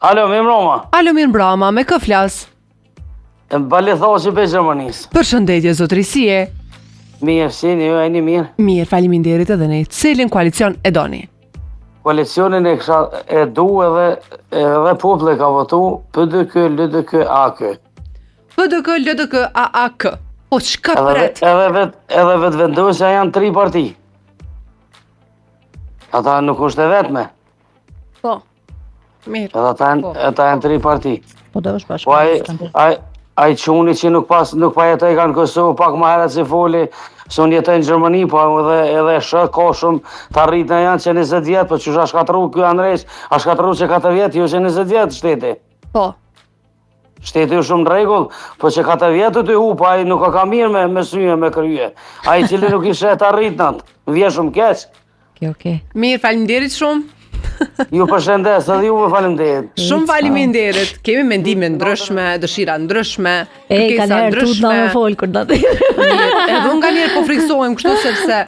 Alo, mirë mbroma. Alo, mirë mbroma, me kë flas? Balethoqi për Gjermanisë. Përshëndetje zotërisie. Mirë, si, ju e një mirë. Mirë, faleminderit edhe ne. Cilin koalicion e doni? Koalicionin e du edhe popullë ka votu PDK, LDK, AK. PDK, LDK, AAK. Po çka pret? Edhe vetë vendosja janë 3 parti. Ata nuk është e vetme. Po. Mirë. Edhe ata janë 3 parti. Po do është Po bashkë. ai çuni që nuk pa jetoj kanë Kosovë, pak më herët si foli, se unë jetoj në Gjermani, po edhe shë ka shumë të arritën janë që 20 vjetë, po që a shkatru kjo Andres, a shkatru që 4 vjetë, jo që 20 vjetë shteti. Po. Shteti është shumë në rregull, po që 4 vjetë të hu, po ai nuk ka mirë me syje, me krye. Ai cili nuk i shet arritën, vje shumë keq. Okej. Mirë, faleminderit shumë. Ju përshëndes, edhe ju faleminderit. Shumë faleminderit. Kemi mendime ndryshme, dëshira ndryshme, Ka kërkesa njerë tut na ndryshme. më fol kur datë. Mirë, edhe unë nga njerë po friksohem kështu sepse